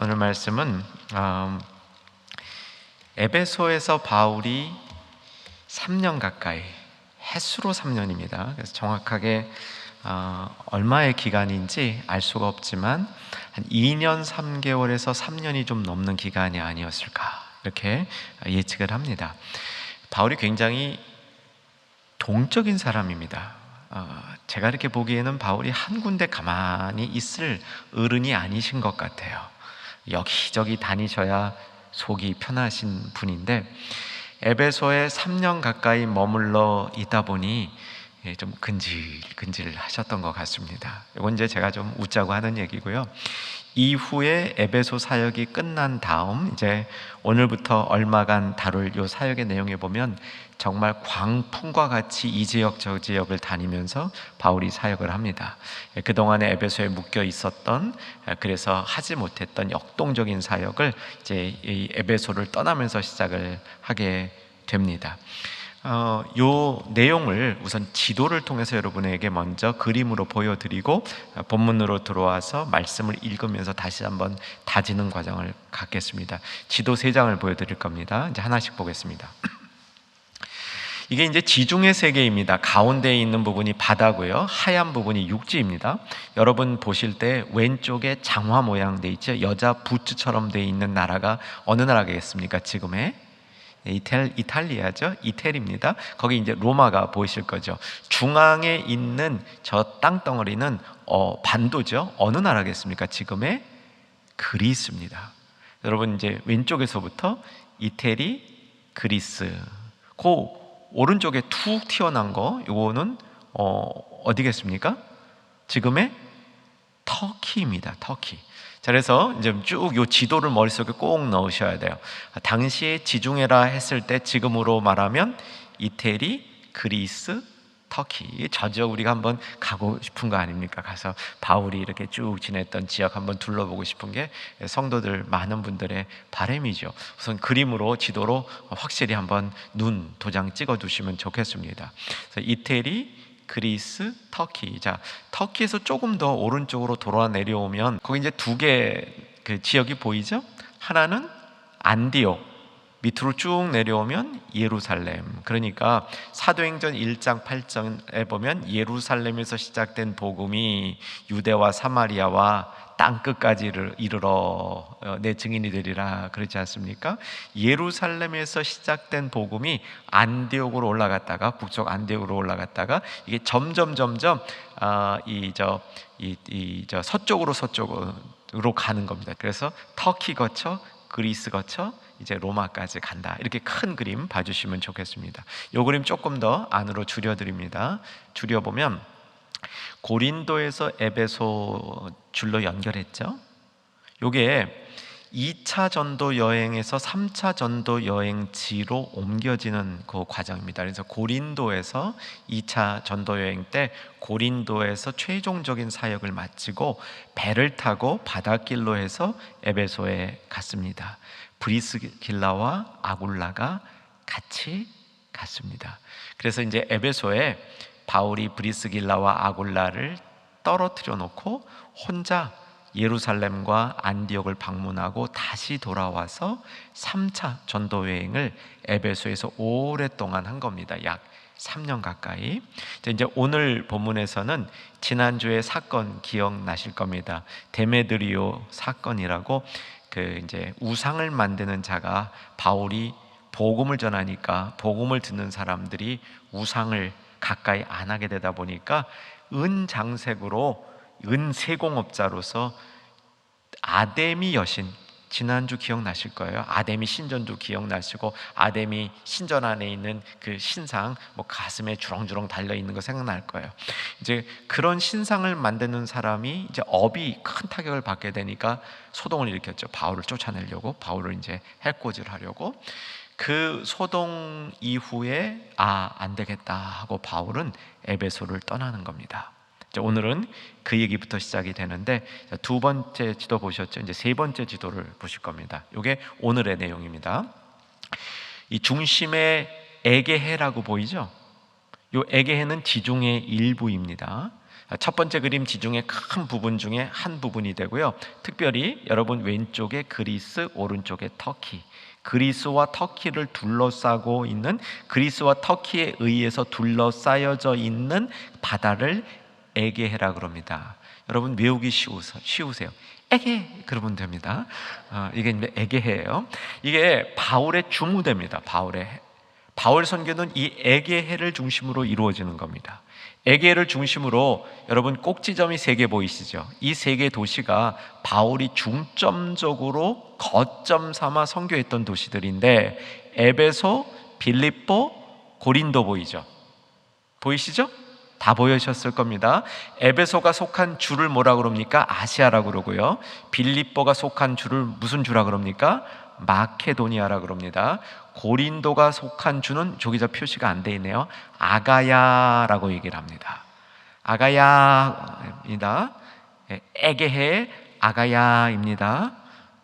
오늘 말씀은 에베소에서 바울이 3년 가까이, 햇수로 3년입니다. 그래서 정확하게 얼마의 기간인지 알 수가 없지만 한 2년 3개월에서 3년이 좀 넘는 기간이 아니었을까, 이렇게 예측을 합니다. 바울이 굉장히 동적인 사람입니다. 제가 이렇게 보기에는 바울이 한 군데 가만히 있을 어른이 아니신 것 같아요. 여기저기 다니셔야 속이 편하신 분인데, 에베소에 3년 가까이 머물러 있다 보니 좀 근질근질 하셨던 것 같습니다. 이건 이제 제가 좀 웃자고 하는 얘기고요. 이후에 에베소 사역이 끝난 다음 이제 오늘부터 얼마간 다룰 요 사역의 내용에 보면 정말 광풍과 같이 이 지역 저 지역을 다니면서 바울이 사역을 합니다. 그동안에 에베소에 묶여 있었던, 그래서 하지 못했던 역동적인 사역을 이제 이 에베소를 떠나면서 시작을 하게 됩니다. 요 내용을 우선 지도를 통해서 여러분에게 먼저 그림으로 보여드리고 본문으로 들어와서 말씀을 읽으면서 다시 한번 다지는 과정을 갖겠습니다. 지도 3장을 보여드릴 겁니다. 이제 하나씩 보겠습니다. 이게 이제 지중해 세계입니다. 가운데에 있는 부분이 바다고요. 하얀 부분이 육지입니다. 여러분 보실 때 왼쪽에 장화 모양 돼 있죠. 여자 부츠처럼 돼 있는 나라가 어느 나라겠습니까? 지금의 이탈리아죠. 이태리입니다. 거기 이제 로마가 보이실 거죠. 중앙에 있는 저 땅덩어리는 반도죠. 어느 나라겠습니까? 지금의 그리스입니다. 여러분 이제 왼쪽에서부터 이태리, 그리스, 그 오른쪽에 툭 튀어나온 거, 요거는 어디겠습니까? 지금의 터키입니다. 터키. 자, 그래서 이제 쭉 요 지도를 머릿속에 꼭 넣으셔야 돼요. 당시에 지중해라 했을 때 지금으로 말하면 이태리, 그리스, 터키, 저 지역 우리가 한번 가고 싶은 거 아닙니까? 가서 바울이 이렇게 쭉 지냈던 지역 한번 둘러보고 싶은 게 성도들 많은 분들의 바람이죠. 우선 그림으로, 지도로 확실히 한번 도장 찍어 두시면 좋겠습니다. 그래서 이태리, 그리스, 터키. 자, 터키에서 조금 더 오른쪽으로 돌아 내려오면 거기 이제 2개 그 지역이 보이죠? 하나는 안디옥, 밑으로 쭉 내려오면 예루살렘. 그러니까 사도행전 1장 8절에 보면 예루살렘에서 시작된 복음이 유대와 사마리아와 땅끝까지 이르러 내 증인이 되리라 그렇지 않습니까? 예루살렘에서 시작된 복음이 안디옥으로 올라갔다가, 북쪽 안디옥으로 올라갔다가 이게 점점 서쪽으로 가는 겁니다. 그래서 터키 거쳐 그리스 거쳐 이제 로마까지 간다. 이렇게 큰 그림 봐주시면 좋겠습니다. 이 그림 조금 더 안으로 줄여드립니다. 줄여보면 고린도에서 에베소 줄로 연결했죠. 요게 2차 전도 여행에서 3차 전도 여행지로 옮겨지는 그 과정입니다. 그래서 고린도에서 2차 전도 여행 때 고린도에서 최종적인 사역을 마치고 배를 타고 바닷길로 해서 에베소에 갔습니다. 브리스길라와 아굴라가 같이 갔습니다. 그래서 이제 에베소에 바울이 브리스길라와 아굴라를 떨어뜨려 놓고 혼자 예루살렘과 안디옥을 방문하고 다시 돌아와서 3차 전도 여행을 에베소에서 오랫동안 한 겁니다. 약 3년 가까이. 이제 오늘 본문에서는 지난주의 사건 기억나실 겁니다. 데메드리오 사건이라고 그 이제 우상을 만드는 자가 바울이 복음을 전하니까 복음을 듣는 사람들이 우상을 가까이 안 하게 되다 보니까 은장색으로 은세공업자로서 아데미 여신, 지난주 기억나실 거예요. 아데미 신전도 기억나시고, 아데미 신전 안에 있는 그 신상, 뭐 가슴에 주렁주렁 달려 있는 거 생각날 거예요. 이제 그런 신상을 만드는 사람이 이제 업이 큰 타격을 받게 되니까 소동을 일으켰죠. 바울을 쫓아내려고, 바울을 이제 해코지를 하려고. 그 소동 이후에 안 되겠다 하고 바울은 에베소를 떠나는 겁니다. 오늘은 그 얘기부터 시작이 되는데, 2번째 지도 보셨죠? 이제 3번째 지도를 보실 겁니다. 이게 오늘의 내용입니다. 이 중심에 에게해라고 보이죠? 이 에게해는 지중해 일부입니다. 첫 번째 그림 지중해 큰 부분 중에 한 부분이 되고요. 특별히 여러분 왼쪽에 그리스, 오른쪽에 터키, 그리스와 터키를 둘러싸고 있는, 그리스와 터키에 의해서 둘러싸여져 있는 바다를 에게해라 그럽니다. 여러분 외우기 쉬우세요. 에게 그러면 됩니다. 이게 이제 에게해예요. 이게 바울의 주무대입니다. 바울 선교는 이 에게해를 중심으로 이루어지는 겁니다. 에게해를 중심으로 여러분 꼭지점이 3개 보이시죠? 이 3개 도시가 바울이 중점적으로 거점 삼아 선교했던 도시들인데, 에베소, 빌립보, 고린도 보이시죠? 다 보이셨을 겁니다. 에베소가 속한 주를 뭐라 그럽니까? 아시아라고 그러고요. 빌립보가 속한 주를 무슨 주라 그럽니까? 마케도니아라 그럽니다. 고린도가 속한 주는 저기서 표시가 안 돼 있네요. 아가야라고 얘기를 합니다. 아가야입니다. 에게해 아가야입니다.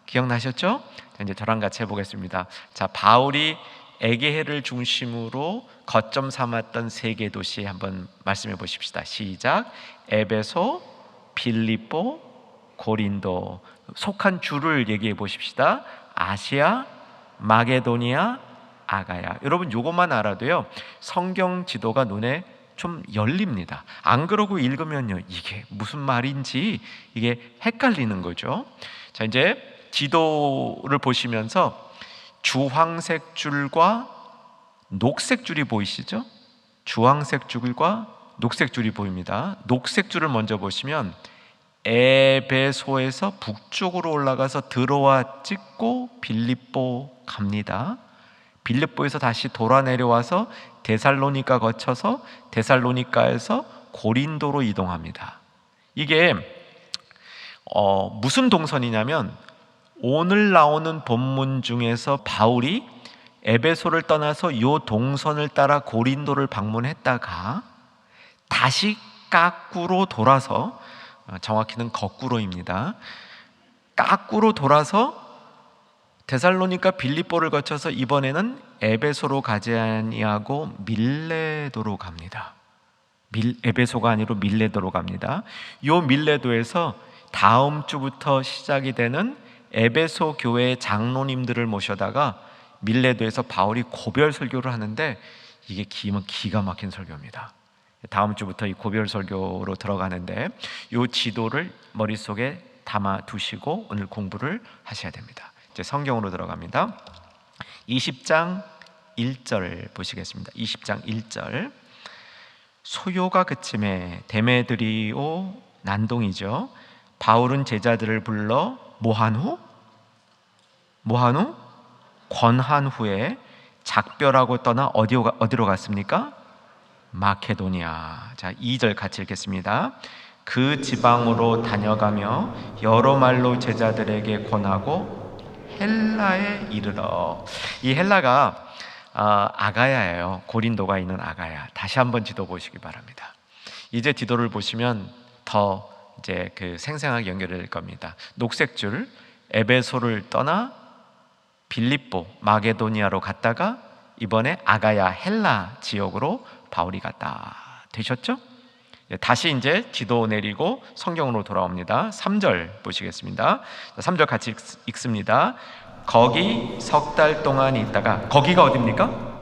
기억나셨죠? 이제 저랑 같이 해보겠습니다. 자, 바울이 에게해를 중심으로 거점 삼았던 3개 도시 한번 말씀해 보십시다. 시작. 에베소, 빌립보, 고린도. 속한 주를 얘기해 보십시다. 아시아, 마게도니아, 아가야. 여러분 요것만 알아도요, 성경 지도가 눈에 좀 열립니다. 안 그러고 읽으면요, 이게 무슨 말인지 이게 헷갈리는 거죠. 자, 이제 지도를 보시면서 주황색 줄과 녹색 줄이 보이시죠? 주황색 줄과 녹색 줄이 보입니다. 녹색 줄을 먼저 보시면 에베소에서 북쪽으로 올라가서 들어와 찍고 빌립보 갑니다. 빌립보에서 다시 돌아 내려와서 데살로니가 거쳐서 데살로니가에서 고린도로 이동합니다. 이게 무슨 동선이냐면, 오늘 나오는 본문 중에서 바울이 에베소를 떠나서 이 동선을 따라 고린도를 방문했다가 다시 까꾸로 돌아서, 정확히는 거꾸로입니다. 까꾸로 돌아서 데살로니가 빌립보를 거쳐서 이번에는 에베소로 가지 아니하고 밀레도로 갑니다. 에베소가 아니로 밀레도로 갑니다. 이 밀레도에서 다음 주부터 시작이 되는 에베소 교회의 장로님들을 모셔다가 밀레도에서 바울이 고별 설교를 하는데, 이게 기가 막힌 설교입니다. 다음 주부터 이 고별 설교로 들어가는데, 이 지도를 머릿속에 담아 두시고 오늘 공부를 하셔야 됩니다. 이제 성경으로 들어갑니다. 20장 1절 보시겠습니다. 20장 1절. 소요가 그침에 데메드리오 난동이죠. 바울은 제자들을 불러 뭐한 후? 권한 후에 작별하고 떠나 어디로 갔습니까? 마케도니아. 자, 2절 같이 읽겠습니다. 그 지방으로 다녀가며 여러 말로 제자들에게 권하고 헬라에 이르러. 이 헬라가 아가야예요. 고린도가 있는 아가야. 다시 한번 지도 보시기 바랍니다. 이제 지도를 보시면 더 이제 그 생생하게 연결될 겁니다. 녹색 줄, 에베소를 떠나 빌립보, 마게도니아로 갔다가 이번에 아가야 헬라 지역으로 바울이 갔다. 되셨죠? 다시 이제 지도 내리고 성경으로 돌아옵니다. 3절 보시겠습니다. 3절 같이 읽습니다. 거기 석 달 동안 있다가, 거기가 어디입니까?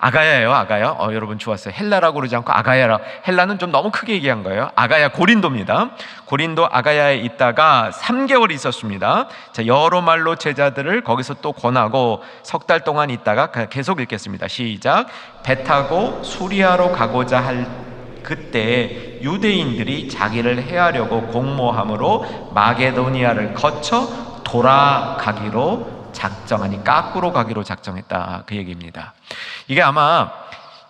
아가야예요. 아가야. 여러분 좋았어요. 헬라라고 그러지 않고 아가야라. 헬라는 좀 너무 크게 얘기한 거예요. 아가야 고린도입니다. 고린도 아가야에 있다가 3개월 있었습니다. 자, 여러 말로 제자들을 거기서 또 권하고 석 달 동안 있다가 계속 읽겠습니다. 시작. 배 타고 수리아로 가고자 할 그때 유대인들이 자기를 해하려고 공모함으로 마게도니아를 거쳐 돌아가기로 작정하니, 까꾸로 가기로 작정했다, 그 얘기입니다. 이게 아마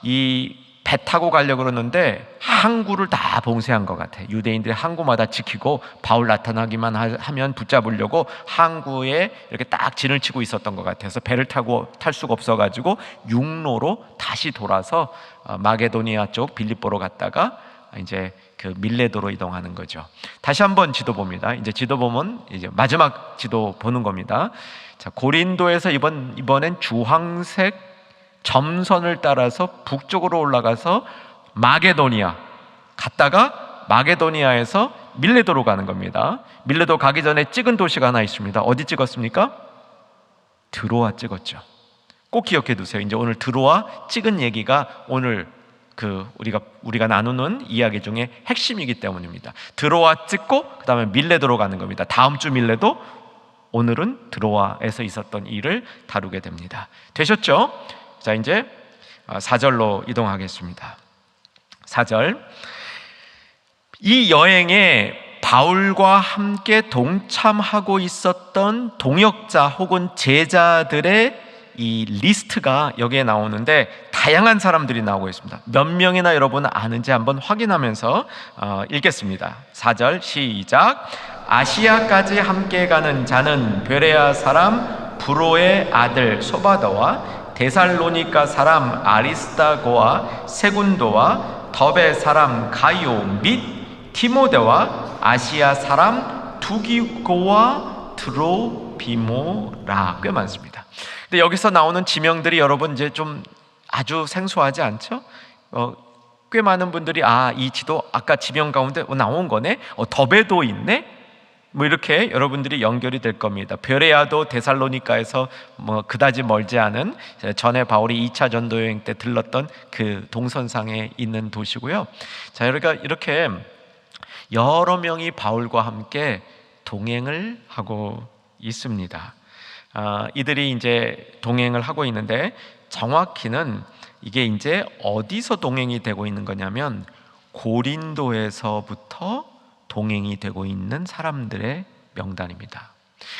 이 배 타고 가려고 그러는데 항구를 다 봉쇄한 것 같아요. 유대인들이 항구마다 지키고 바울 나타나기만 하면 붙잡으려고 항구에 이렇게 딱 진을 치고 있었던 것 같아서 배를 타고 탈 수가 없어가지고 육로로 다시 돌아서 마게도니아 쪽 빌립보로 갔다가 이제 그 밀레도로 이동하는 거죠. 다시 한번 지도 봅니다. 이제 지도 보면 이제 마지막 지도 보는 겁니다. 자, 고린도에서 이번엔 주황색 점선을 따라서 북쪽으로 올라가서 마게도니아, 갔다가 마게도니아에서 밀레도로 가는 겁니다. 밀레도 가기 전에 찍은 도시가 하나 있습니다. 어디 찍었습니까? 드로아 찍었죠. 꼭 기억해 두세요. 이제 오늘 드로아 찍은 얘기가 오늘 우리가 나누는 이야기 중에 핵심이기 때문입니다. 드로아 찍고 그 다음에 밀레도로 가는 겁니다. 다음 주 밀레도, 오늘은 드로아에서 있었던 일을 다루게 됩니다. 되셨죠? 자, 이제 4절로 이동하겠습니다. 4절. 이 여행에 바울과 함께 동참하고 있었던 동역자 혹은 제자들의 이 리스트가 여기에 나오는데 다양한 사람들이 나오고 있습니다. 몇 명이나 여러분 아는지 한번 확인하면서 읽겠습니다. 4절 시작. 아시아까지 함께 가는 자는 베레아 사람 브로의 아들 소바더와 데살로니가 사람 아리스다고와 세군도와 더베 사람 가이오 및 디모데와 아시아 사람 두기고와 드로비모라. 꽤 많습니다. 근데 여기서 나오는 지명들이 여러분 이제 좀 아주 생소하지 않죠? 꽤 많은 분들이 이 지도 아까 지명 가운데 나온 거네? 더베도 있네? 뭐 이렇게 여러분들이 연결이 될 겁니다. 베레아도 데살로니가에서 그다지 멀지 않은 전에 바울이 2차 전도 여행 때 들렀던 그 동선상에 있는 도시고요. 자, 이렇게 여러 명이 바울과 함께 동행을 하고 있습니다. 이들이 이제 동행을 하고 있는데 정확히는 이게 이제 어디서 동행이 되고 있는 거냐면 고린도에서부터 동행이 되고 있는 사람들의 명단입니다.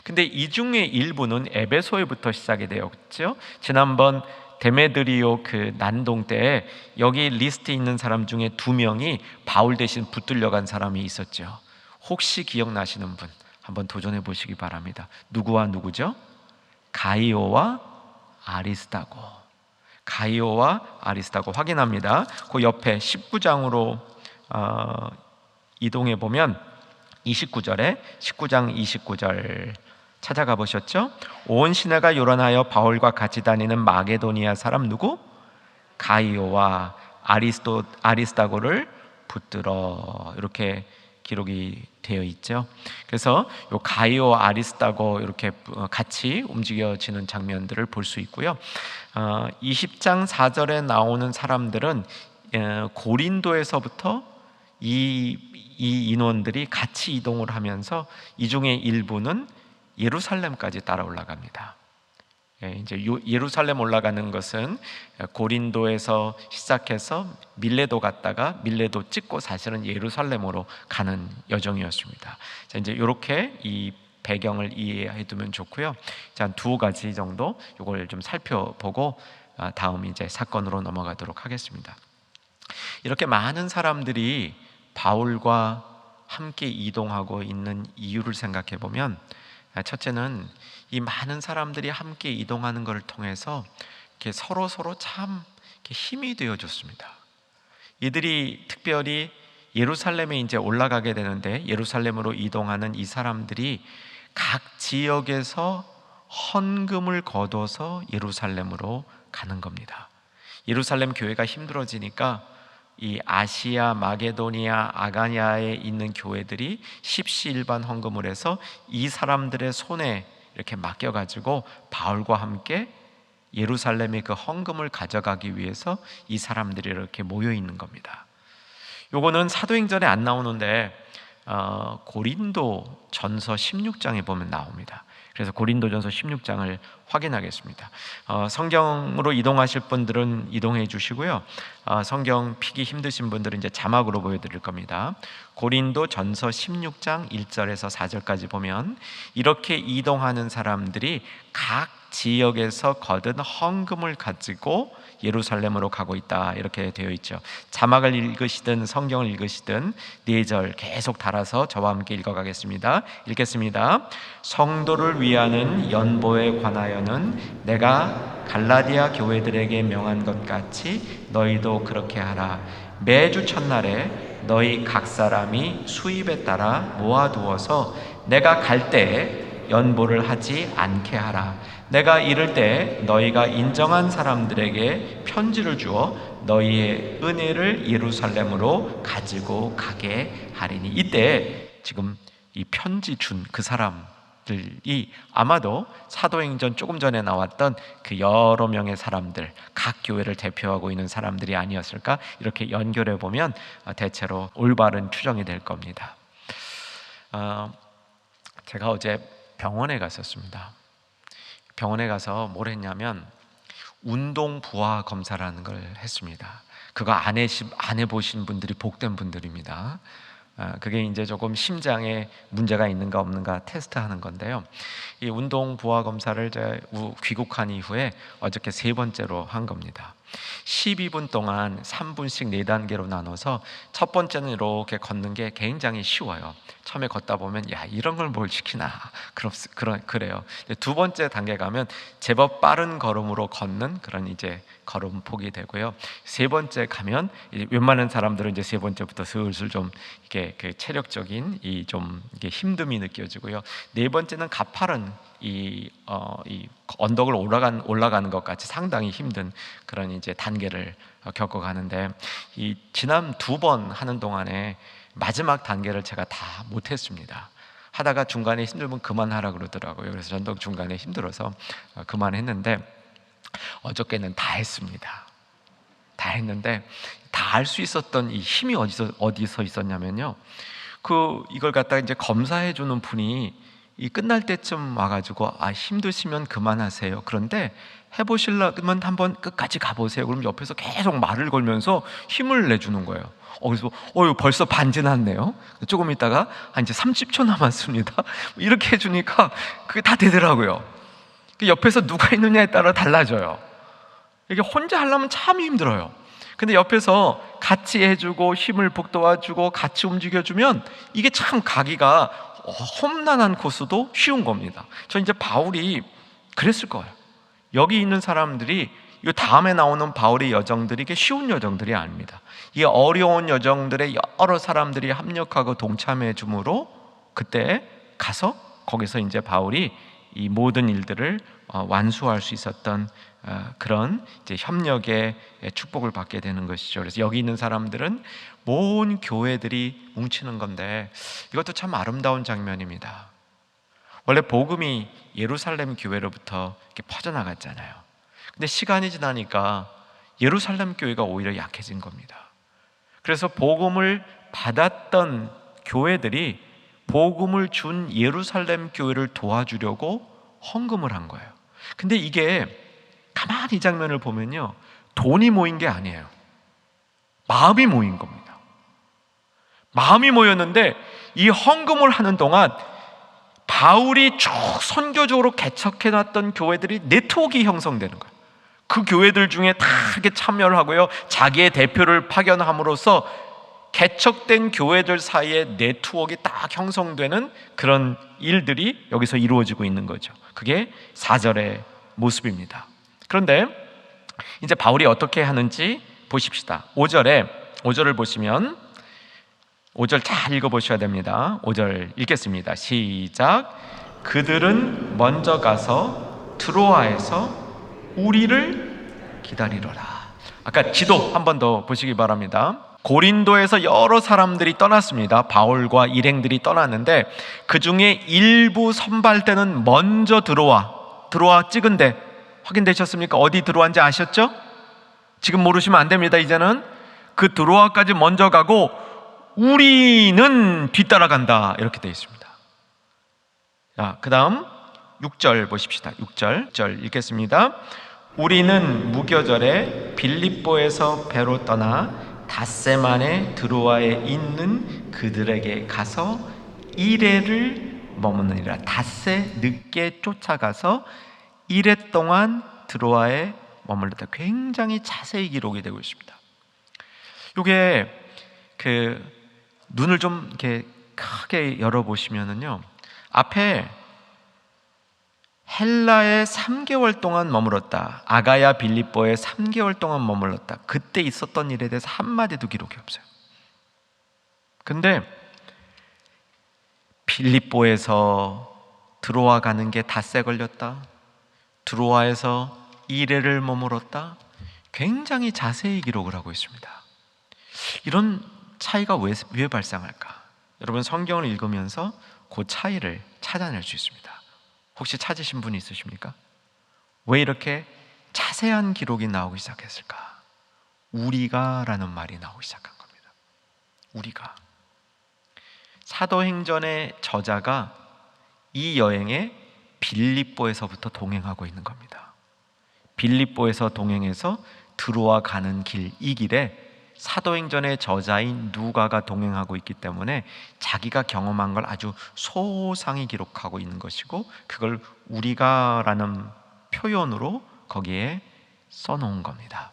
근데 이 중에 일부는 에베소에부터 시작이 되었죠. 지난번 데메드리오 그 난동 때 여기 리스트에 있는 사람 중에 2명이 바울 대신 붙들려 간 사람이 있었죠. 혹시 기억나시는 분 한번 도전해 보시기 바랍니다. 누구와 누구죠? 가이오와 아리스다고. 가이오와 아리스다고 확인합니다. 그 옆에 19장으로 이동해 보면 19장 29절 찾아가 보셨죠? 온 시내가 요란하여 바울과 같이 다니는 마게도니아 사람 누구? 가이오와 아리스다고를 붙들어, 이렇게 기록이 되어 있죠. 그래서 요 가이오 아리스다고 이렇게 같이 움직여지는 장면들을 볼 수 있고요. 20장 4절에 나오는 사람들은 고린도에서부터 이 인원들이 같이 이동을 하면서 이 중에 일부는 예루살렘까지 따라 올라갑니다. 이제 예루살렘 올라가는 것은 고린도에서 시작해서 밀레도 갔다가 밀레도 찍고 사실은 예루살렘으로 가는 여정이었습니다. 자, 이제 이렇게 이 배경을 이해해 두면 좋고요. 자, 2가지 정도 이걸 좀 살펴보고 다음 이제 사건으로 넘어가도록 하겠습니다. 이렇게 많은 사람들이 바울과 함께 이동하고 있는 이유를 생각해 보면, 첫째는 이 많은 사람들이 함께 이동하는 것을 통해서 이렇게 서로 참 이렇게 힘이 되어 줬습니다. 이들이 특별히 예루살렘에 이제 올라가게 되는데, 예루살렘으로 이동하는 이 사람들이 각 지역에서 헌금을 거둬서 예루살렘으로 가는 겁니다. 예루살렘 교회가 힘들어지니까 이 아시아, 마게도니아, 아가냐에 있는 교회들이 십시일반 헌금을 해서 이 사람들의 손에 이렇게 맡겨가지고 바울과 함께 예루살렘의 그 헌금을 가져가기 위해서 이 사람들이 이렇게 모여 있는 겁니다. 요거는 사도행전에 안 나오는데 고린도 전서 16장에 보면 나옵니다. 그래서 고린도전서 16장을 확인하겠습니다. 성경으로 이동하실 분들은 이동해 주시고요. 성경 피기 힘드신 분들은 이제 자막으로 보여드릴 겁니다. 고린도전서 16장 1절에서 4절까지 보면 이렇게 이동하는 사람들이 각 지역에서 거둔 헌금을 가지고 예루살렘으로 가고 있다, 이렇게 되어 있죠. 자막을 읽으시든 성경을 읽으시든 4절 계속 달아서 저와 함께 읽어가겠습니다. 읽겠습니다. 성도를 위하는 연보에 관하여는 내가 갈라디아 교회들에게 명한 것 같이 너희도 그렇게 하라. 매주 첫날에 너희 각 사람이 수입에 따라 모아두어서 내가 갈 때에 연보를 하지 않게 하라. 내가 이를 때 너희가 인정한 사람들에게 편지를 주어 너희의 은혜를 예루살렘으로 가지고 가게 하리니. 이때 지금 이 편지 준 그 사람들이 아마도 사도행전 조금 전에 나왔던 그 여러 명의 사람들, 각 교회를 대표하고 있는 사람들이 아니었을까, 이렇게 연결해 보면 대체로 올바른 추정이 될 겁니다. 제가 어제 병원에 갔었습니다. 병원에 가서 뭘 했냐면 운동 부하 검사라는 걸 했습니다. 그거 안 해보신 분들이 복된 분들입니다. 그게 이제 조금 심장에 문제가 있는가 없는가 테스트하는 건데요. 이 운동 부하 검사를 귀국한 이후에 어저께 세 번째로 한 겁니다. 12분 동안 3분씩 4단계로 나눠서 첫 번째는 이렇게 걷는 게 굉장히 쉬워요. 처음에 걷다 보면 야, 이런 걸 뭘 시키나 그래요. 두 번째 단계 가면 제법 빠른 걸음으로 걷는 그런 이제 걸음폭이 되고요. 세 번째 가면 웬만한 사람들은 이제 세 번째부터 슬슬 좀 이게 그 체력적인 좀 이게 힘듦이 느껴지고요. 네 번째는 가파른 이 언덕을 올라가는 것 같이 상당히 힘든 그런 이제 단계를 겪어가는데, 이 지난 2번 하는 동안에 마지막 단계를 제가 다 못했습니다. 하다가 중간에 힘들면 그만하라 그러더라고요. 그래서 전도 중간에 힘들어서 그만했는데, 어저께는 다 했습니다. 다 했는데 다 할 수 있었던 이 힘이 어디서 있었냐면요, 이걸 갖다가 이제 검사해 주는 분이 끝날 때쯤 와가지고 힘드시면 그만하세요. 그런데 해보시려면 한번 끝까지 가보세요. 그럼 옆에서 계속 말을 걸면서 힘을 내주는 거예요. 그래서 벌써 반 지났네요. 조금 있다가 이제 30초 남았습니다. 이렇게 해주니까 그게 다 되더라고요. 옆에서 누가 있느냐에 따라 달라져요. 이게 혼자 하려면 참 힘들어요. 근데 옆에서 같이 해주고 힘을 북돋아주고 같이 움직여주면 이게 참 가기가 험난한 코스도 쉬운 겁니다. 저 이제 바울이 그랬을 거예요. 여기 있는 사람들이 이 다음에 나오는 바울의 여정들이 이게 쉬운 여정들이 아닙니다. 이 어려운 여정들에 여러 사람들이 협력하고 동참해 줌으로 그때 가서 거기서 이제 바울이 이 모든 일들을 완수할 수 있었던 그런 이제 협력의 축복을 받게 되는 것이죠. 그래서 여기 있는 사람들은 모든 교회들이 뭉치는 건데, 이것도 참 아름다운 장면입니다. 원래 복음이 예루살렘 교회로부터 이렇게 퍼져나갔잖아요. 근데 시간이 지나니까 예루살렘 교회가 오히려 약해진 겁니다. 그래서 복음을 받았던 교회들이 복음을 준 예루살렘 교회를 도와주려고 헌금을 한 거예요. 근데 이게 가만히 이 장면을 보면요, 돈이 모인 게 아니에요. 마음이 모인 겁니다. 마음이 모였는데 이 헌금을 하는 동안 바울이 쭉 선교적으로 개척해놨던 교회들이 네트워크가 형성되는 거예요. 그 교회들 중에 다 이렇게 참여를 하고요, 자기의 대표를 파견함으로써 개척된 교회들 사이에 네트워크가 딱 형성되는 그런 일들이 여기서 이루어지고 있는 거죠. 그게 4절의 모습입니다. 그런데 이제 바울이 어떻게 하는지 보십시다. 5절을 보시면 5절 잘 읽어보셔야 됩니다. 5절 읽겠습니다. 시작. 그들은 먼저 가서 트로아에서 우리를 기다리러라. 아까 지도 한 번 더 보시기 바랍니다. 고린도에서 여러 사람들이 떠났습니다. 바울과 일행들이 떠났는데 그 중에 일부 선발대는 먼저 들어와 찍은데, 확인되셨습니까? 어디 들어왔는지 아셨죠? 지금 모르시면 안 됩니다. 이제는 그 드로아까지 먼저 가고 우리는 뒤따라간다, 이렇게 되어 있습니다. 그 다음 6절 보십시다. 6절 읽겠습니다. 우리는 무교절에 빌립보에서 배로 떠나 닷새만에 드로아에 있는 그들에게 가서 이레를 머무느니라. 닷새 늦게 쫓아가서 이레 동안 드로아에 머물렀다. 굉장히 자세히 기록이 되고 있습니다. 이게 눈을 좀 이렇게 크게 열어보시면은요, 앞에 헬라에 3개월 동안 머물렀다, 아가야 빌립보에 3개월 동안 머물렀다, 그때 있었던 일에 대해서 한마디도 기록이 없어요. 근데 빌립보에서 드로아 가는 게 닷새 걸렸다, 드로아에서 2일을 머물었다, 굉장히 자세히 기록을 하고 있습니다. 이런 차이가 왜 발생할까? 여러분 성경을 읽으면서 그 차이를 찾아낼 수 있습니다. 혹시 찾으신 분이 있으십니까? 왜 이렇게 자세한 기록이 나오기 시작했을까? 우리가라는 말이 나오기 시작한 겁니다. 우리가. 사도행전의 저자가 이 여행에 빌립보에서부터 동행하고 있는 겁니다. 빌립보에서 동행해서 드로아 가는 길, 이 길에 사도행전의 저자인 누가가 동행하고 있기 때문에 자기가 경험한 걸 아주 소상히 기록하고 있는 것이고, 그걸 우리가라는 표현으로 거기에 써놓은 겁니다.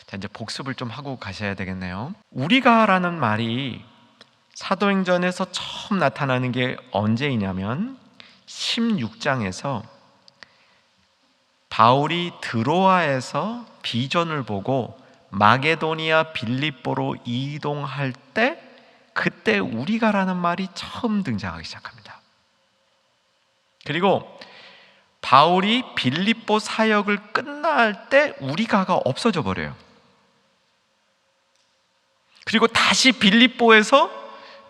자, 이제 복습을 좀 하고 가셔야 되겠네요. 우리가라는 말이 사도행전에서 처음 나타나는 게 언제이냐면 16장에서 바울이 드로아에서 비전을 보고 마게도니아 빌립보로 이동할 때, 그때 우리가라는 말이 처음 등장하기 시작합니다. 그리고 바울이 빌립보 사역을 끝날 때 우리가가 없어져 버려요. 그리고 다시 빌립보에서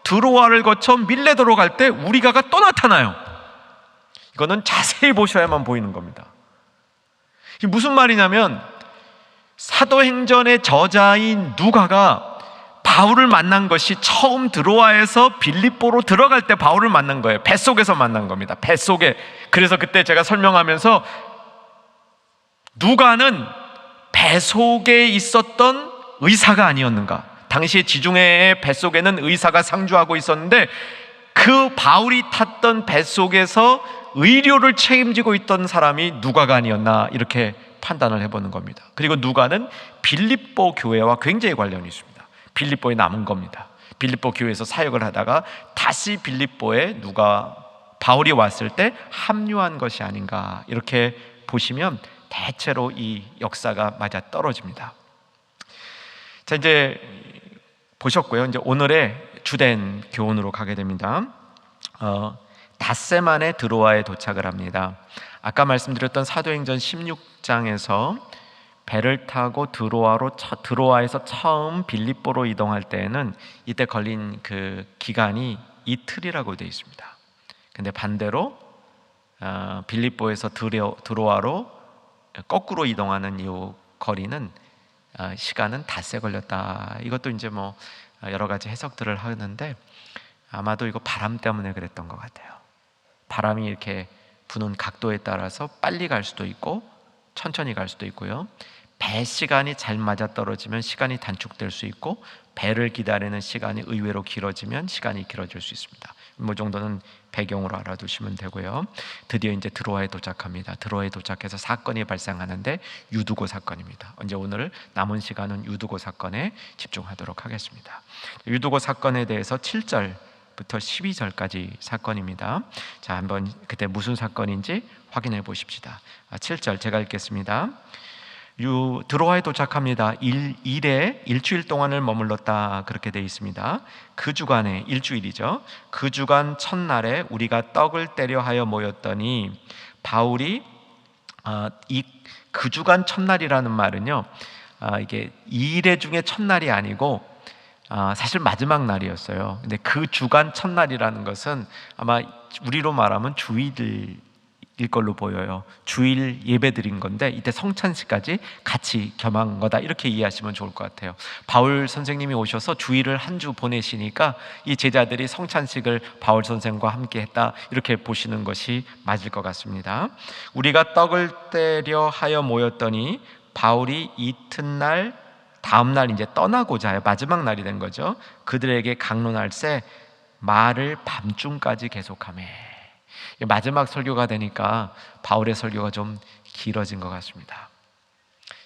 드로아를 거쳐 밀레도로 갈 때 우리가가 또 나타나요. 이거는 자세히 보셔야만 보이는 겁니다. 이게 무슨 말이냐면 사도행전의 저자인 누가가 바울을 만난 것이 처음 드로아에서 빌립보로 들어갈 때 바울을 만난 거예요. 뱃속에서 만난 겁니다. 뱃속에. 그래서 그때 제가 설명하면서 누가는 뱃속에 있었던 의사가 아니었는가? 당시에 지중해의 뱃속에는 의사가 상주하고 있었는데 그 바울이 탔던 뱃속에서 의료를 책임지고 있던 사람이 누가가 아니었나, 이렇게 판단을 해보는 겁니다. 그리고 누가는 빌립보 교회와 굉장히 관련이 있습니다. 빌립보에 남은 겁니다. 빌립보 교회에서 사역을 하다가 다시 빌립보에 바울이 왔을 때 합류한 것이 아닌가, 이렇게 보시면 대체로 이 역사가 맞아 떨어집니다. 자, 이제 보셨고요. 이제 오늘의 주된 교훈으로 가게 됩니다. 닷새 만에 드로아에 도착을 합니다. 아까 말씀드렸던 사도행전 16장에서 배를 타고 드로아에서 처음 빌립보로 이동할 때에는 이때 걸린 그 기간이 이틀이라고 되어 있습니다. 근데 반대로 빌립보에서 드로아로 거꾸로 이동하는 이 거리는 시간은 닷새 걸렸다. 이것도 이제 뭐 여러 가지 해석들을 하는데 아마도 이거 바람 때문에 그랬던 것 같아요. 바람이 이렇게 부는 각도에 따라서 빨리 갈 수도 있고 천천히 갈 수도 있고요. 배 시간이 잘 맞아떨어지면 시간이 단축될 수 있고, 배를 기다리는 시간이 의외로 길어지면 시간이 길어질 수 있습니다. 뭐 정도는 배경으로 알아두시면 되고요. 드디어 이제 드로아에 도착합니다. 드로아에 도착해서 사건이 발생하는데 유두고 사건입니다. 이제 오늘 남은 시간은 유두고 사건에 집중하도록 하겠습니다. 유두고 사건에 대해서 7절부터 12절까지 사건입니다. 자, 한번 그때 무슨 사건인지 확인해 보십시다. 7절 제가 읽겠습니다. 드로아에 도착합니다. 일주일 동안을 머물렀다, 그렇게 되어 있습니다. 그 주간에, 일주일이죠. 그 주간 첫날에 우리가 떡을 떼려 하여 모였더니, 바울이 그 주간 첫날이라는 말은요, 이게 2일 중에 첫날이 아니고 사실 마지막 날이었어요. 근데 그 주간 첫날이라는 것은 아마 우리로 말하면 주일일 걸로 보여요. 주일 예배 드린 건데 이때 성찬식까지 같이 겸한 거다, 이렇게 이해하시면 좋을 것 같아요. 바울 선생님이 오셔서 주일을 한 주 보내시니까 이 제자들이 성찬식을 바울 선생과 함께 했다, 이렇게 보시는 것이 맞을 것 같습니다. 우리가 떡을 떼려 하여 모였더니 바울이 이튿날 다음날 이제 떠나고자 해요. 마지막 날이 된 거죠. 그들에게 강론할세 말을 밤중까지 계속하며. 마지막 설교가 되니까 바울의 설교가 좀 길어진 것 같습니다.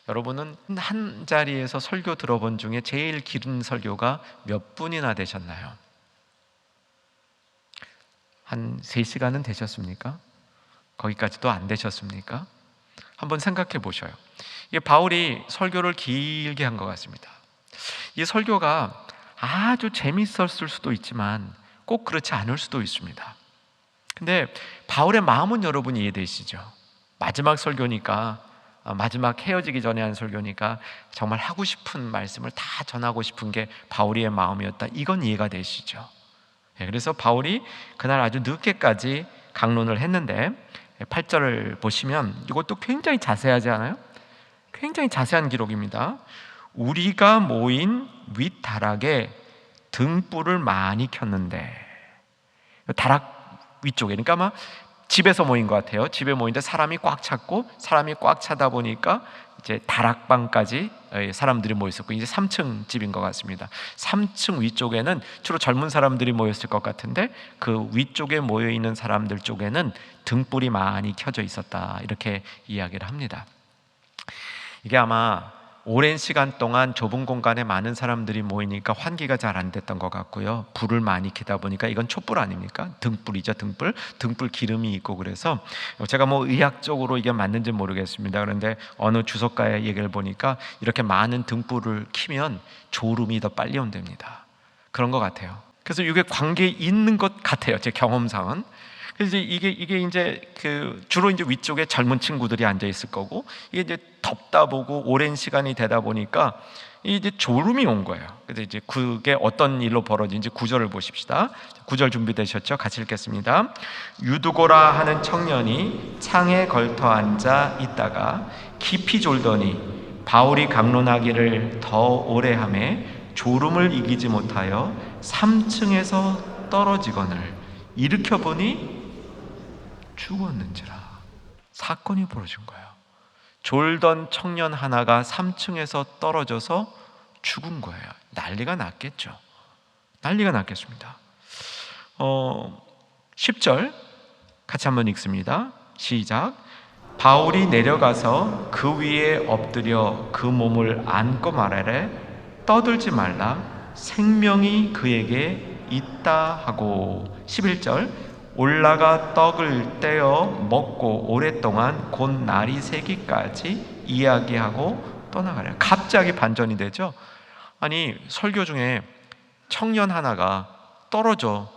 여러분은 한 자리에서 설교 들어본 중에 제일 긴 설교가 몇 분이나 되셨나요? 한 3시간은 되셨습니까? 거기까지도 안 되셨습니까? 한번 생각해 보셔요. 이게 바울이 설교를 길게 한 것 같습니다. 이 설교가 아주 재밌었을 수도 있지만 꼭 그렇지 않을 수도 있습니다. 근데 바울의 마음은 여러분 이해되시죠? 마지막 설교니까, 마지막 헤어지기 전에 한 설교니까 정말 하고 싶은 말씀을 다 전하고 싶은 게 바울의 마음이었다. 이건 이해가 되시죠? 그래서 바울이 그날 아주 늦게까지 강론을 했는데 8절을 보시면 이것도 굉장히 자세하지 않아요? 굉장히 자세한 기록입니다. 우리가 모인 윗다락에 등불을 많이 켰는데, 다락 위쪽에, 그러니까 아마 집에서 모인 것 같아요. 집에 모인데 사람이 꽉 찼고, 사람이 꽉 차다 보니까 이제 다락방까지 사람들이 모여 있었고, 이제 3층 집인 것 같습니다. 3층 위쪽에는 주로 젊은 사람들이 모였을 것 같은데, 그 위쪽에 모여 있는 사람들 쪽에는 등불이 많이 켜져 있었다, 이렇게 이야기를 합니다. 이게 아마 오랜 시간 동안 좁은 공간에 많은 사람들이 모이니까 환기가 잘 안 됐던 것 같고요. 불을 많이 켜다 보니까, 이건 촛불 아닙니까? 등불이죠, 등불 기름이 있고. 그래서 제가 뭐 의학적으로 이게 맞는지 모르겠습니다. 그런데 어느 주석가의 얘기를 보니까 이렇게 많은 등불을 켜면 졸음이 더 빨리 온답니다. 그런 것 같아요. 그래서 이게 관계 있는 것 같아요, 제 경험상은. 그래서 이게 이제 주로 이제 위쪽에 젊은 친구들이 앉아 있을 거고, 이게 이제 덥다 보고 오랜 시간이 되다 보니까 이제 졸음이 온 거예요. 그래서 이제 그게 어떤 일로 벌어진지 9절을 보십시다. 9절 준비되셨죠? 같이 읽겠습니다. 유두고라 하는 청년이 창에 걸터 앉아 있다가 깊이 졸더니 바울이 강론하기를 더 오래 하매 졸음을 이기지 못하여 3층에서 떨어지거늘 일으켜 보니 죽었는지라. 사건이 벌어진 거예요. 졸던 청년 하나가 3층에서 떨어져서 죽은 거예요. 난리가 났겠죠. 난리가 났겠습니다. 10절 같이 한번 읽습니다. 시작. 바울이 내려가서 그 위에 엎드려 그 몸을 안고 말하되 떠들지 말라, 생명이 그에게 있다 하고. 11절. 올라가 떡을 떼어 먹고 오랫동안 곧 날이 새기까지 이야기하고 떠나가려. 갑자기 반전이 되죠. 아니, 설교 중에 청년 하나가 떨어져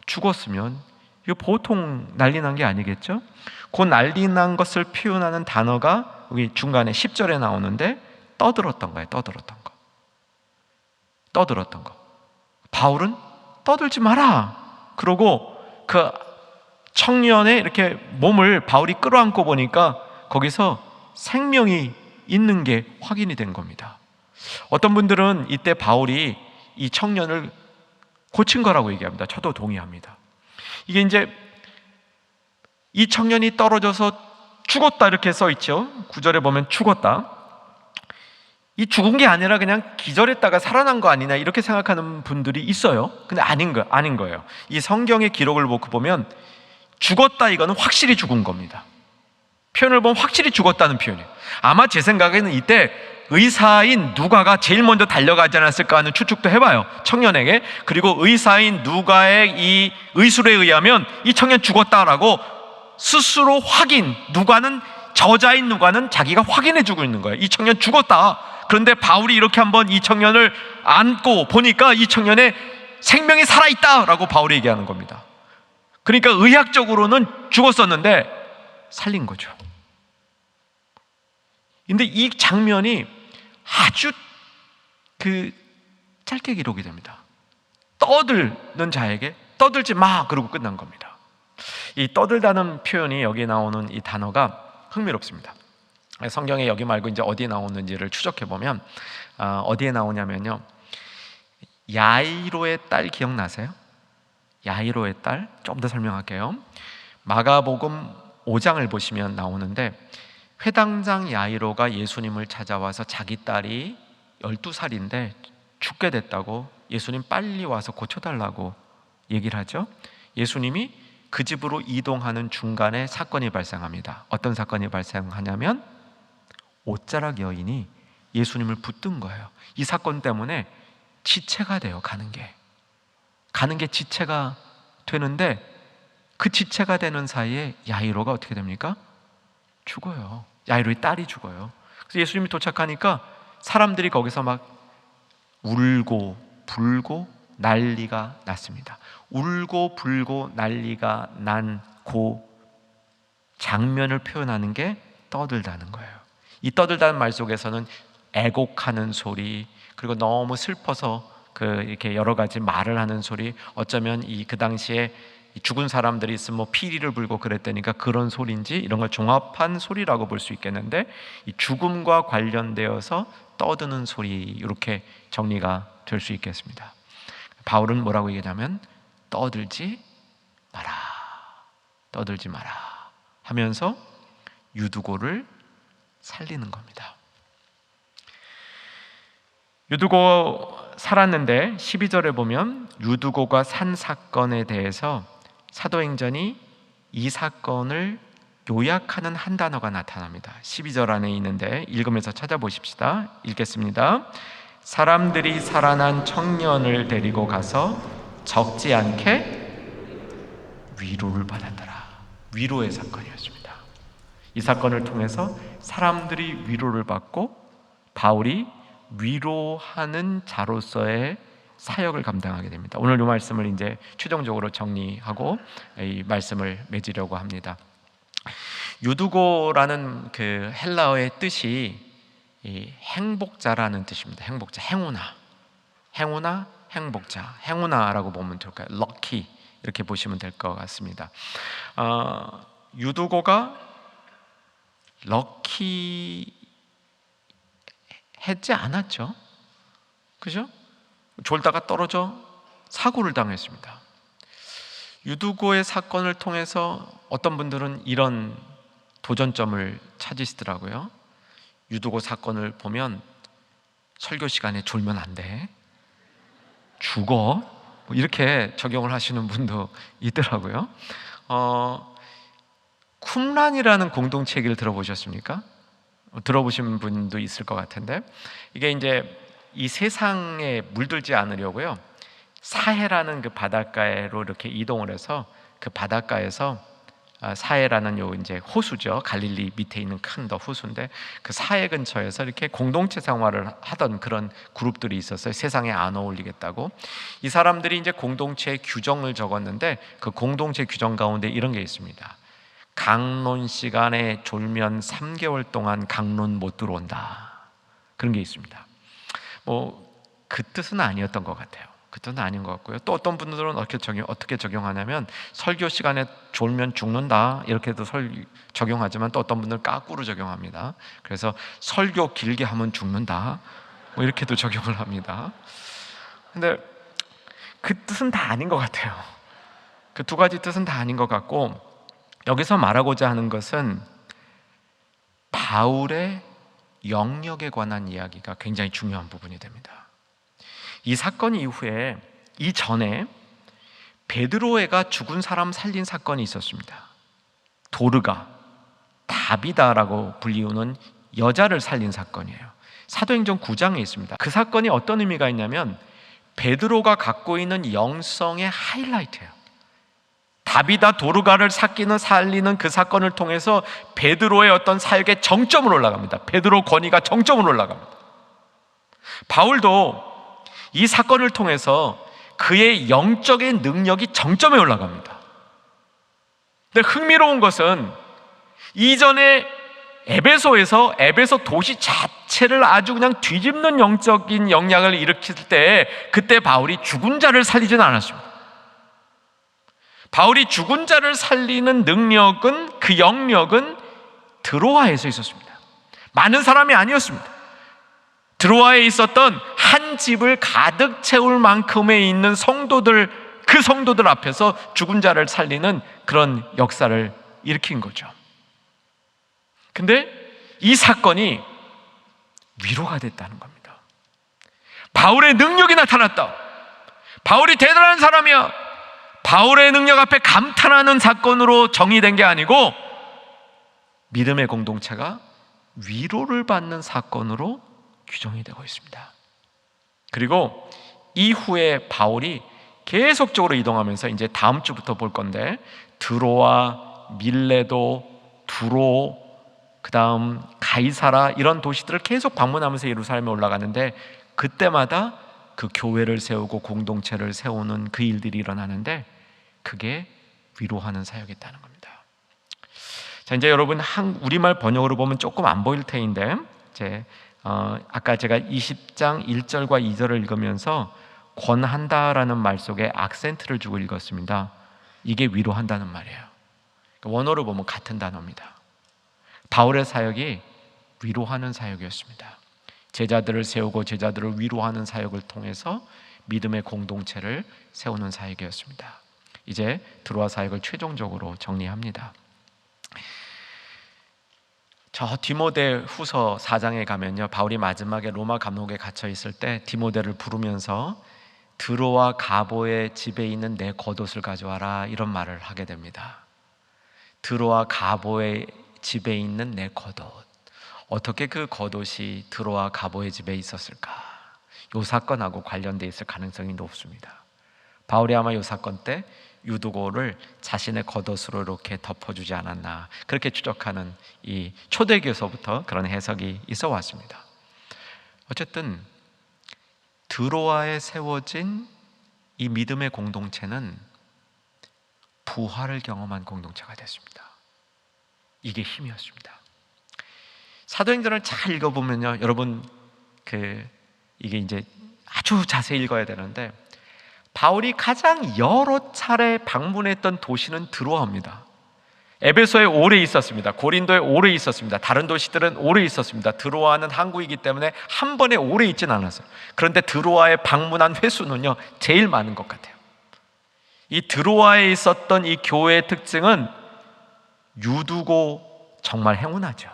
죽었으면 이거 보통 난리 난 게 아니겠죠? 그 난리 난 것을 표현하는 단어가 여기 중간에 10절에 나오는데 떠들었던 거예요. 떠들었던 거. 바울은 떠들지 마라 그러고 그 청년의 이렇게 몸을 바울이 끌어안고 보니까 거기서 생명이 있는 게 확인이 된 겁니다. 어떤 분들은 이때 바울이 이 청년을 고친 거라고 얘기합니다. 저도 동의합니다. 이게 이제 이 청년이 떨어져서 죽었다 이렇게 써 있죠. 9절에 보면 죽었다. 이 죽은 게 아니라 그냥 기절했다가 살아난 거 아니냐 이렇게 생각하는 분들이 있어요. 근데 아닌 거예요. 이 성경의 기록을 보면 죽었다 이거는 확실히 죽은 겁니다. 표현을 보면 확실히 죽었다는 표현이에요. 아마 제 생각에는 이때 의사인 누가가 제일 먼저 달려가지 않았을까 하는 추측도 해봐요, 청년에게. 그리고 의사인 누가의 이 의술에 의하면 이 청년 죽었다라고 스스로 저자인 누가는 자기가 확인해주고 있는 거예요. 이 청년 죽었다. 그런데 바울이 이렇게 한번 이 청년을 안고 보니까 이 청년의 생명이 살아있다라고 바울이 얘기하는 겁니다. 그러니까 의학적으로는 죽었었는데 살린 거죠. 근데 이 장면이 아주 짧게 기록이 됩니다. 떠들는 자에게 떠들지 마 그러고 끝난 겁니다. 이 떠들다는 표현이 여기 나오는 이 단어가 흥미롭습니다. 성경에 여기 말고 이제 어디에 나오는지를 추적해 보면 어디에 나오냐면요, 야이로의 딸 기억나세요? 야이로의 딸, 좀 더 설명할게요. 마가복음 5장을 보시면 나오는데, 회당장 야이로가 예수님을 찾아와서 자기 딸이 12살인데 죽게 됐다고 예수님 빨리 와서 고쳐달라고 얘기를 하죠. 예수님이 그 집으로 이동하는 중간에 사건이 발생합니다. 어떤 사건이 발생하냐면 옷자락 여인이 예수님을 붙든 거예요. 이 사건 때문에 지체가 돼요. 가는 게 지체가 되는데, 그 지체가 되는 사이에 야이로가 어떻게 됩니까? 죽어요. 야이로의 딸이 죽어요. 그래서 예수님이 도착하니까 사람들이 거기서 막 울고 불고 난리가 났습니다. 울고 불고 난리가 난 그 장면을 표현하는 게 떠들다는 거예요. 이 떠들다는 말 속에서는 애곡하는 소리, 그리고 너무 슬퍼서 이렇게 여러 가지 말을 하는 소리, 어쩌면 그 당시에 죽은 사람들이 있으면 뭐 피리를 불고 그랬다니까 그런 소리인지 이런 걸 종합한 소리라고 볼 수 있겠는데, 이 죽음과 관련되어서 떠드는 소리, 이렇게 정리가 될 수 있겠습니다. 바울은 뭐라고 얘기하냐면 떠들지 마라 하면서 유두고를 살리는 겁니다. 유두고 살았는데 12절에 보면 유두고가 산 사건에 대해서 사도행전이 이 사건을 요약하는 한 단어가 나타납니다. 12절 안에 있는데 읽으면서 찾아보십시다. 읽겠습니다. 사람들이 살아난 청년을 데리고 가서 적지 않게 위로를 받았더라. 위로의 사건이었습니다. 이 사건을 통해서 사람들이 위로를 받고 바울이 위로하는 자로서의 사역을 감당하게 됩니다. 오늘 이 말씀을 이제 최종적으로 정리하고 이 말씀을 맺으려고 합니다. 유두고라는 그 헬라어의 뜻이 이 행복자라는 뜻입니다. 행복자, 행운아, 행복자, 행운아라고 보면 될까요? 럭키, 이렇게 보시면 될 것 같습니다. 유두고가 럭키 했지 않았죠? 그죠? 졸다가 떨어져 사고를 당했습니다. 유두고의 사건을 통해서 어떤 분들은 이런 도전점을 찾으시더라고요. 유두고 사건을 보면 설교 시간에 졸면 안 돼, 죽어, 이렇게 적용을 하시는 분도 있더라고요. 쿰란이라는 공동체 얘기를 들어보셨습니까? 들어보신 분도 있을 것 같은데, 이게 이제 이 세상에 물들지 않으려고요, 사해라는 그 바닷가로 이렇게 이동을 해서 그 바닷가에서 사해라는 요 이제 호수죠. 갈릴리 밑에 있는 큰 더 호수인데 그 사해 근처에서 이렇게 공동체 생활을 하던 그런 그룹들이 있었어요. 세상에 안 어울리겠다고. 이 사람들이 이제 공동체의 규정을 적었는데 그 공동체 규정 가운데 이런 게 있습니다. 강론 시간에 졸면 3개월 동안 강론 못 들어온다, 그런 게 있습니다. 뭐 그 뜻은 아니었던 것 같아요. 그 뜻은 아닌 것 같고요. 또 어떤 분들은 어떻게 적용하냐면 설교 시간에 졸면 죽는다, 이렇게도 적용하지만 또 어떤 분들은 까꾸로 적용합니다. 그래서 설교 길게 하면 죽는다, 뭐 이렇게도 적용을 합니다. 근데 그 뜻은 다 아닌 것 같아요. 그 두 가지 뜻은 다 아닌 것 같고, 여기서 말하고자 하는 것은 바울의 영역에 관한 이야기가 굉장히 중요한 부분이 됩니다. 이 사건 이후에, 이전에 베드로가 죽은 사람 살린 사건이 있었습니다. 도르가, 다비다라고 불리우는 여자를 살린 사건이에요. 사도행전 9장에 있습니다. 그 사건이 어떤 의미가 있냐면 베드로가 갖고 있는 영성의 하이라이트예요. 다비다, 도르가를 살리는 그 사건을 통해서 베드로의 어떤 사역의 정점으로 올라갑니다. 베드로 권위가 정점으로 올라갑니다. 바울도 이 사건을 통해서 그의 영적인 능력이 정점에 올라갑니다. 근데 흥미로운 것은 이전에 에베소에서 에베소 도시 자체를 아주 그냥 뒤집는 영적인 영향을 일으킬 때 그때 바울이 죽은 자를 살리지는 않았습니다. 바울이 죽은 자를 살리는 능력은, 그 영역은 드로아에서 있었습니다. 많은 사람이 아니었습니다. 드로아에 있었던 한 집을 가득 채울 만큼에 있는 성도들, 그 성도들 앞에서 죽은 자를 살리는 그런 역사를 일으킨 거죠. 근데 이 사건이 위로가 됐다는 겁니다. 바울의 능력이 나타났다. 바울이 대단한 사람이야. 바울의 능력 앞에 감탄하는 사건으로 정의된 게 아니고 믿음의 공동체가 위로를 받는 사건으로 규정이 되고 있습니다. 그리고 이후에 바울이 계속적으로 이동하면서 이제 다음 주부터 볼 건데 드로아, 밀레도, 두로, 그 다음 가이사라, 이런 도시들을 계속 방문하면서 예루살렘에 올라가는데 그때마다 그 교회를 세우고 공동체를 세우는 그 일들이 일어나는데 그게 위로하는 사역이었다는 겁니다. 자, 이제 여러분 우리말 번역으로 보면 조금 안 보일 테인데 아까 제가 20장 1절과 2절을 읽으면서 권한다라는 말 속에 악센트를 주고 읽었습니다. 이게 위로한다는 말이에요. 원어로 보면 같은 단어입니다. 바울의 사역이 위로하는 사역이었습니다. 제자들을 세우고 제자들을 위로하는 사역을 통해서 믿음의 공동체를 세우는 사역이었습니다. 이제 드로아 사역을 최종적으로 정리합니다. 저 디모데 후서 4장에 가면요, 바울이 마지막에 로마 감옥에 갇혀 있을 때 디모데를 부르면서 드로아 가보의 집에 있는 내 겉옷을 가져와라, 이런 말을 하게 됩니다. 드로아 가보의 집에 있는 내 겉옷. 어떻게 그 겉옷이 드로아 가보의 집에 있었을까? 이 사건하고 관련되어 있을 가능성이 높습니다. 바울이 아마 이 사건 때 유두고를 자신의 겉옷으로 이렇게 덮어주지 않았나, 그렇게 추적하는 이 초대교서부터 그런 해석이 있어 왔습니다. 어쨌든 드로아에 세워진 이 믿음의 공동체는 부활을 경험한 공동체가 됐습니다. 이게 힘이었습니다. 사도행전을 잘 읽어보면요, 여러분 이게 이제 아주 자세히 읽어야 되는데, 바울이 가장 여러 차례 방문했던 도시는 드로아입니다. 에베소에 오래 있었습니다. 고린도에 오래 있었습니다. 다른 도시들은 오래 있었습니다. 드로아는 항구이기 때문에 한 번에 오래 있진 않았어요. 그런데 드로아에 방문한 횟수는요, 제일 많은 것 같아요. 이 드로아에 있었던 이 교회의 특징은 유두고, 정말 행운하죠.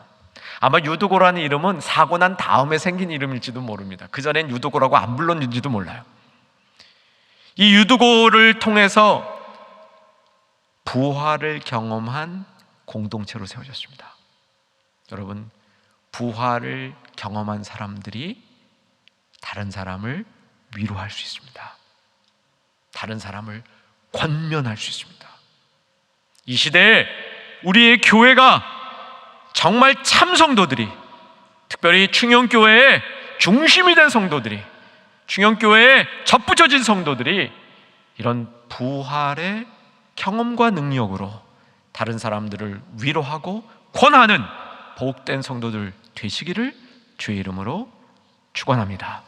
아마 유두고라는 이름은 사고 난 다음에 생긴 이름일지도 모릅니다. 그전엔 유두고라고 안 불렀는지도 몰라요. 이 유두고를 통해서 부활을 경험한 공동체로 세워졌습니다. 여러분, 부활을 경험한 사람들이 다른 사람을 위로할 수 있습니다. 다른 사람을 권면할 수 있습니다. 이 시대에 우리의 교회가 정말 참 성도들이, 특별히 충영교회의 중심이 된 성도들이, 충영교회에 접붙여진 성도들이 이런 부활의 경험과 능력으로 다른 사람들을 위로하고 권하는 복된 성도들 되시기를 주의 이름으로 축원합니다.